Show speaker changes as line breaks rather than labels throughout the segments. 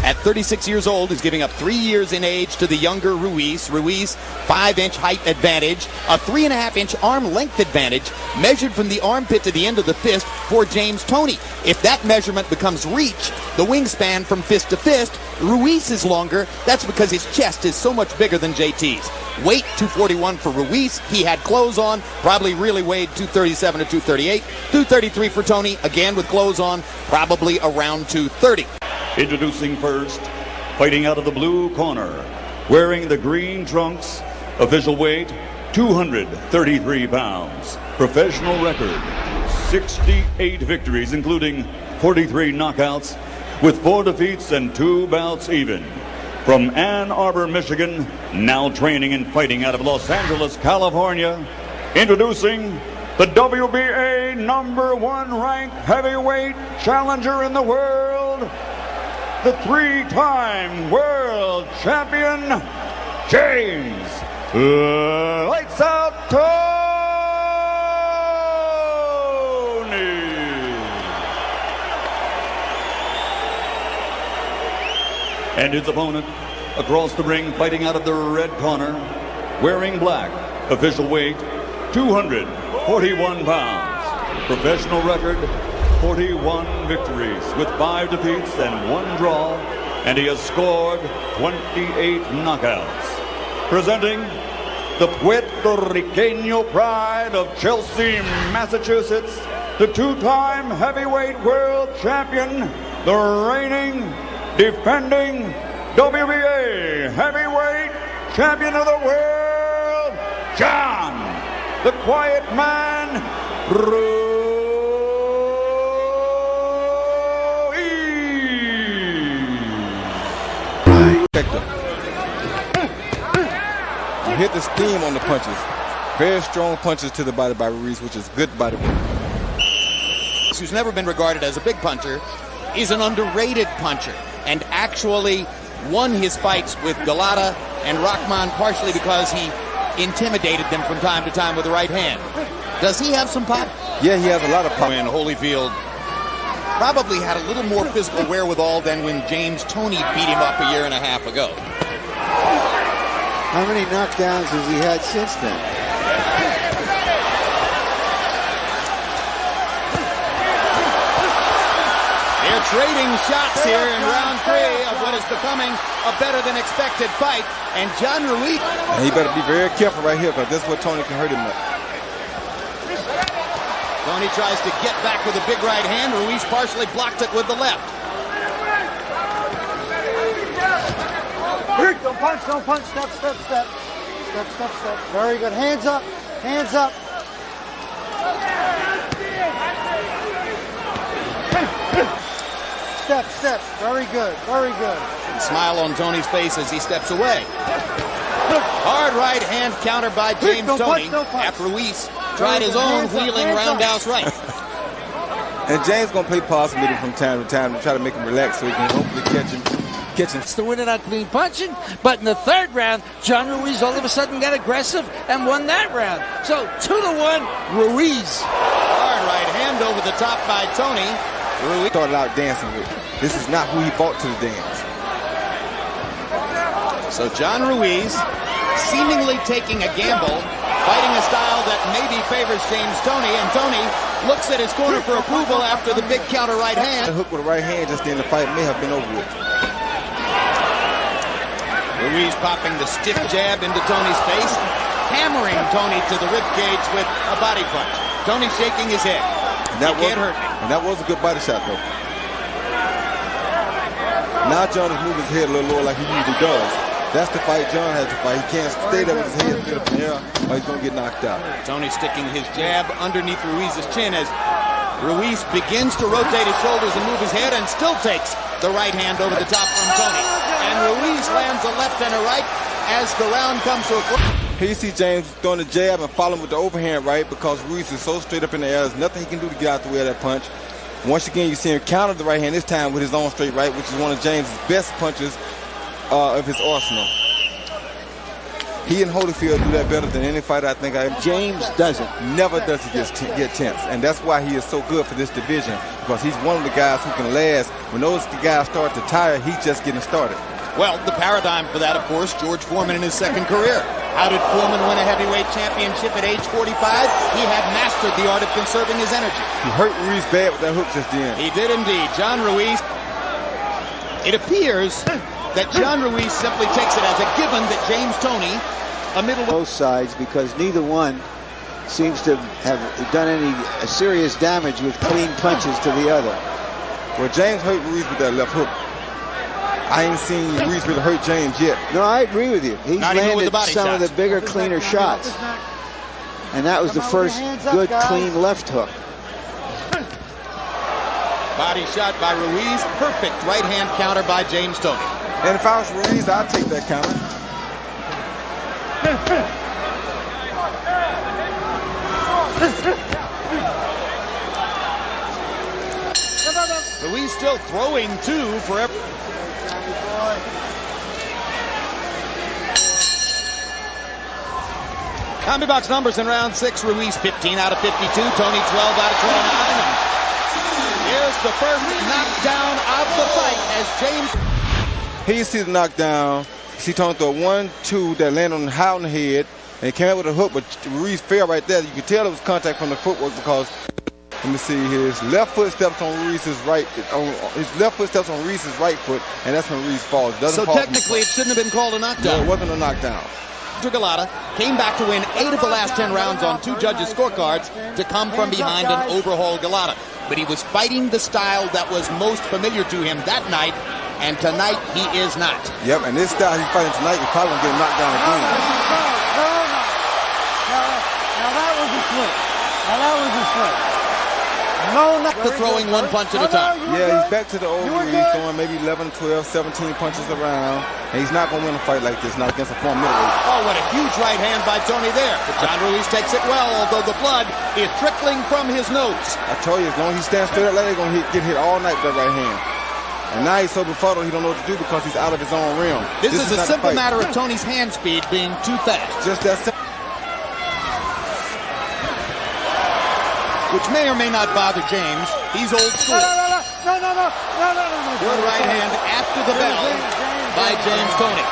at 36 years old, is giving up 3 years in age to the younger Ruiz. Ruiz, 5-inch height advantage, a 3.5-inch arm length advantage, measured from the armpit to the end of the fist for James Toney. If that measurement becomes reach, the wingspan from fist to fist, Ruiz is longer. That's because his chest is so much bigger than JT's. Weight 241 for Ruiz. He had clothes on, probably really weighed 237 to 238. 233 for Toney, again with clothes on, probably around 230.
Introducing first, fighting out of the blue corner, wearing the green trunks, official weight 233 pounds, professional record 68 victories, including 43 knockouts, with 4 defeats and 2 bouts even. From Ann Arbor, Michigan, now training and fighting out of Los Angeles, California, introducing the WBA #1 ranked heavyweight challenger in the world, the 3-time world champion, James Lights Out Toney. And his opponent across the ring, fighting out of the red corner, wearing black, official weight 241 pounds, professional record 41 victories with 5 defeats and 1 draw, and he has scored 28 knockouts. Presenting the Puerto Riqueño pride of Chelsea, Massachusetts, the 2-time heavyweight world champion, the reigning, defending WBA heavyweight champion of the world, John, the Quiet Man, Ruiz.
You hit the steam on the punches. Very strong punches to the body by Ruiz, which is good body work.
Who's never been regarded as a big puncher, is an underrated puncher, and actually won his fights with Galata and Rahman partially because he intimidated them from time to time with the right hand. Does he have some pop?
Yeah, he has a lot of pop.
When Holyfield probably had a little more physical wherewithal than when James Toney beat him up a year and a half ago.
How many knockdowns has he had since then?
They're trading shots here in round 3 of what is becoming a better than expected fight. And John Ruiz.
And he better be very careful right here, because that's what Toney can hurt him with.
Toney tries to get back with a big right hand. Ruiz partially blocked it with the left.
Don't punch, don't punch. Step, step, step. Step, step, step. Very good. Hands up. Hands up. Step, step. Very good. Very good.
And smile on Toney's face as he steps away. Hard right hand counter by James Toney. After Ruiz tried his own wheeling roundhouse right.
And James going to play possum with him from time to time to try to make him relax so he can hopefully catch him.
It's to win it on clean punching, but in the 3rd round, John Ruiz all of a sudden got aggressive and won that round. So 2-1, Ruiz.
Hard right hand over the top by Toney. Ruiz
started out dancing with. This is not who he fought to the dance.
So John Ruiz seemingly taking a gamble, fighting a style that maybe favors James Toney, and Toney looks at his corner for approval after the big counter right hand.
The hook with the right hand just in the fight may have been over with.
Ruiz popping the stiff jab into Toney's face, hammering Toney to the ribcage with a body punch. Toney shaking his head.
And that
can't hurt me.
And that was a good body shot, though. Now John is moving his head a little lower like he usually does. That's the fight John has to fight. He can't stay there with his head up in the air or he's going to get knocked out.
Toney sticking his jab underneath Ruiz's chin as Ruiz begins to rotate his shoulders and move his head, and still takes the right hand over the top from Toney. And Ruiz lands a left and a right as the round comes to a close.
Here you see James throwing the jab and following with the overhand right, because Ruiz is so straight up in the air. There's nothing he can do to get out the way of that punch. Once again, you see him counter the right hand, this time with his own straight right, which is one of James' best punches of his arsenal. He and Holyfield do that better than any fighter I think
James doesn't.
Never does he get tense. And that's why he is so good for this division, because he's one of the guys who can last. When those guys start to tire, he's just getting started.
Well, the paradigm for that, of course, George Foreman in his second career. How did Foreman win a heavyweight championship at age 45? He had mastered the art of conserving his energy.
He hurt Ruiz bad with that hook just then.
He did indeed. John Ruiz. It appears that John Ruiz simply takes it as a given that James Toney, a middle...
Both sides, because neither one seems to have done any serious damage with clean punches to the other.
Well, James hurt Ruiz with that left hook. I ain't seen Ruiz really hurt James yet.
No, I agree with you. He's landed some of the bigger, cleaner shots. And that was the first good, clean left hook.
Body shot by Ruiz. Perfect right-hand counter by James Toney.
And if I was Ruiz, I'd take that counter.
Ruiz still throwing two for every... Combi box numbers in round 6. Ruiz 15 out of 52. Toney 12 out of 29. Here's the first knockdown of the fight as James...
Here you see the knockdown. You see Toney throw 1-2 that landed on high on the head. And he came out with a hook, but Ruiz fell right there. You could tell it was contact from the footwork because... Let me see, his left foot steps on Ruiz's right. His left foot steps on Ruiz's right foot, and that's when Ruiz falls.
So technically, it shouldn't have been called a knockdown.
No, it wasn't a knockdown.
Galata came back to win 8 of the last 10 rounds on 2 judges' scorecards to come from behind and overhaul Galata. But he was fighting the style that was most familiar to him that night, and tonight he is not.
Yep, and this style he's fighting tonight is probably going to get him knocked down again.
Now that was a slip. Now that was a slip. No, not
to throwing one punch at a time.
Yeah, he's back to the old Ruiz, throwing maybe 11, 12, 17 punches around. And he's not going to win a fight like this, not against a former middleweight.
Oh, what a huge right hand by Toney there. But John Ruiz takes it well, although the blood is trickling from his nose.
I told you, as long as he stands straight up like he's going to get hit all night with that right hand. And now he's so befuddled he don't know what to do because he's out of his own realm.
This is a simple matter of Toney's hand speed being too fast.
Just that simple.
Which may or may not bother James. He's old school.
No.
Good right hand after the bell by James Toney.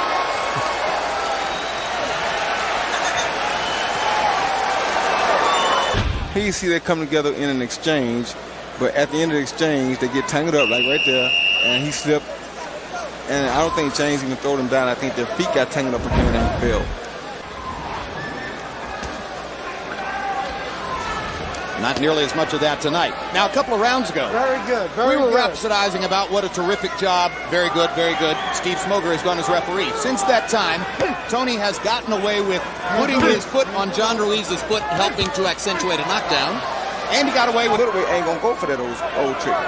Here you see they come together in an exchange, but at the end of the exchange, they get tangled up like right there, and he slipped. And I don't think James even threw him down. I think their feet got tangled up again and he fell.
Not nearly as much of that tonight. Now, a couple of rounds ago,
Very good.
we were rhapsodizing about what a terrific job. Very good, very good. Steve Smoger has done as referee. Since that time, Toney has gotten away with putting his foot on John Ruiz's foot, helping to accentuate a knockdown. And he got away with...
Middleweight ain't going to go for that old trick.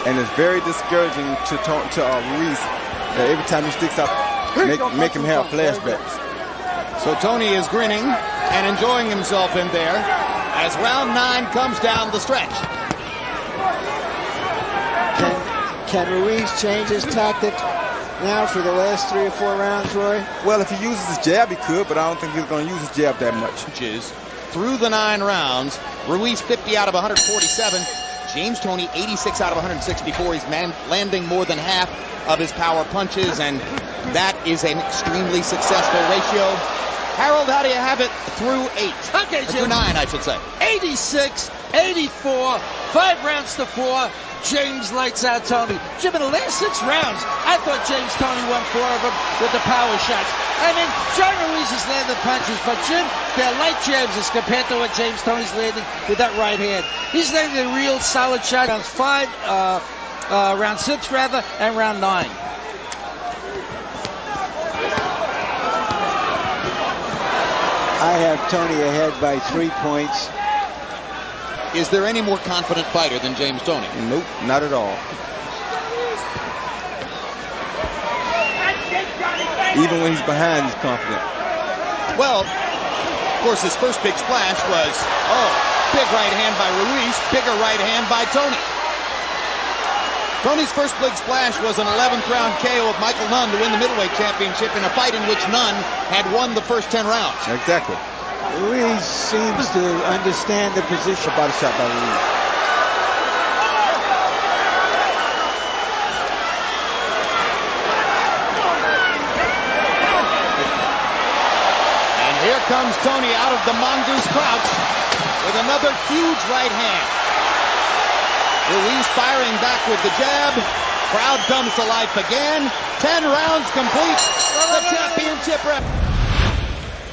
And it's very discouraging to Ruiz that every time he sticks up, make him have flashbacks.
So Toney is grinning and enjoying himself in there as round 9 comes down the stretch.
Can Ruiz change his tactic now for the last 3 or 4 rounds, Roy?
Well, if he uses his jab, he could, but I don't think he's going to use his jab that much.
Through the 9 rounds, Ruiz 50 out of 147. James Toney 86 out of 164. He's landing more than half of his power punches, and that is an extremely successful ratio. Harold, how do you have it through 8?
Okay,
Through
Jim.
9, I should say.
86, 84, 5 rounds to 4. James lights out Toney. Jim, in the last 6 rounds, I thought James Toney won 4 of them with the power shots. I mean, John Ruiz has landed punches, but Jim, they're light jabs as compared to what James Toney's landing with that right hand. He's landing a real solid shot. Round 5, round 6 rather, and round 9.
I have Toney ahead by 3 points.
Is there any more confident fighter than James Toney?
Nope, not at all. Even when he's behind, he's confident.
Well, of course, his first big splash was, big right hand by Ruiz, bigger right hand by Toney. Toney's first big splash was an 11th round KO of Michael Nunn to win the middleweight championship in a fight in which Nunn had won the first 10 rounds.
Exactly.
Ruiz seems to understand the position.
Body shot by Ruiz.
And here comes Toney out of the mongoose crouch with another huge right hand. Ruiz firing back with the jab. Crowd comes to life again. 10 rounds complete. The championship rep.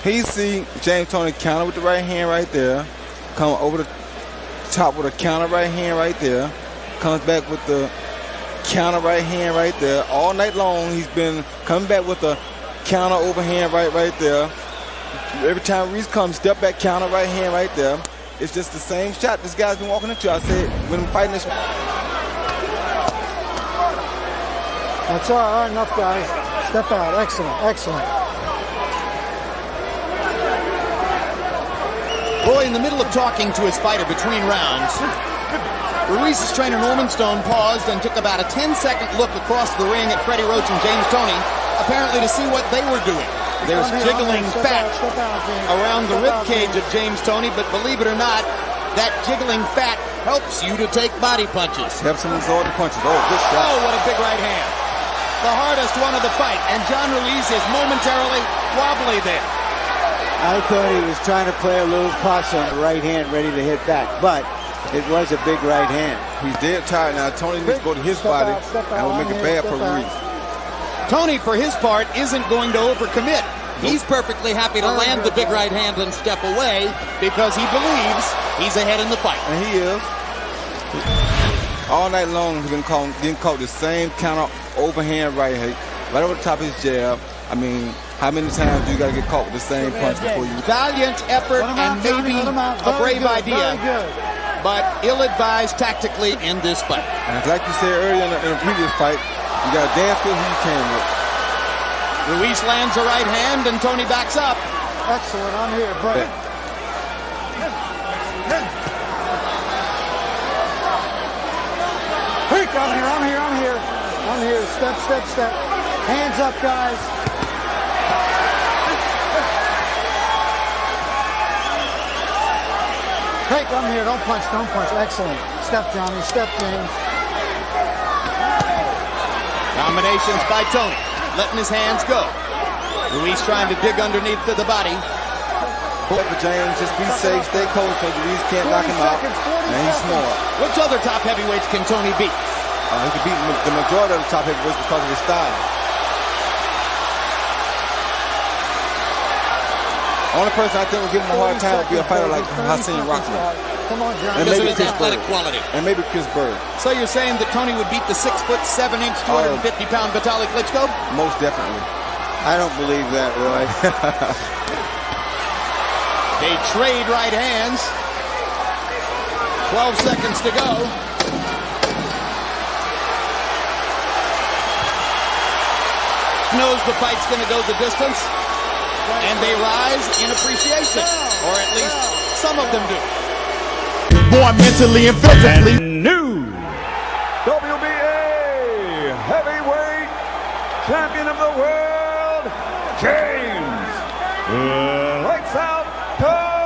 He see James Toney counter with the right hand right there. Come over the top with a counter right hand right there. Comes back with the counter right hand right there. All night long he's been coming back with a counter overhand right there. Every time Ruiz comes, step back, counter right hand right there. It's just the same shot this guy's been walking into. I said when I'm fighting this.
That's all right, enough, guys. Step out. Excellent, excellent.
Roy, in the middle of talking to his fighter between rounds, Ruiz's trainer Norman Stone paused and took about a 10-second look across the ring at Freddie Roach and James Toney, apparently to see what they were doing. There's jiggling fat around the rib cage of James Toney, but believe it or not, that jiggling fat helps you to take body punches.
Helps him absorb the punches. Oh, good shot.
Oh, what a big right hand. The hardest one of the fight, and John Ruiz is momentarily wobbly there.
I thought he was trying to play a little possum on the right hand, ready to hit back, but it was a big right hand.
He's dead tired now. Toney needs to go to his body and will make it bad for Ruiz.
Toney, for his part, isn't going to overcommit. He's perfectly happy to land the big right hand and step away because he believes he's ahead in the fight.
And he is. All night long he's been getting caught the same counter overhand right hand, right over the top of his jab. I mean, how many times do you got to get caught with the same punch before you...
Valiant effort and maybe a brave idea, but ill-advised tactically in this fight.
And like you said earlier in a previous fight, you got to dance with who you came with.
Ruiz lands a right hand and Toney backs up.
Excellent. I'm here, Brett. I'm here. Step, step, step. Hands up, guys. Hey, I'm here. Don't punch. Excellent. Step, Johnny. Step, James.
Combinations by Toney, letting his hands go. Ruiz trying to dig underneath to the body.
For James, just be safe, stay cold so Ruiz can't knock him out. And he's smart.
Which other top heavyweights can Toney beat?
He can beat the majority of the top heavyweights because of his style. Only person I think will give him a hard time would be a fighter like Hassan Rockman.
Come on, John.
Because of his athletic quality.
And maybe Chris Bird.
So you're saying that Toney would beat the 6'7", 250-pound Vitaly Klitschko?
Most definitely.
I don't believe that, Roy.
They trade right hands. 12 seconds to go. Knows the fight's going to go the distance. And they rise in appreciation. Or at least some of them do.
Born mentally and physically.
And new WBA heavyweight champion of the world, James Lights Out Toney.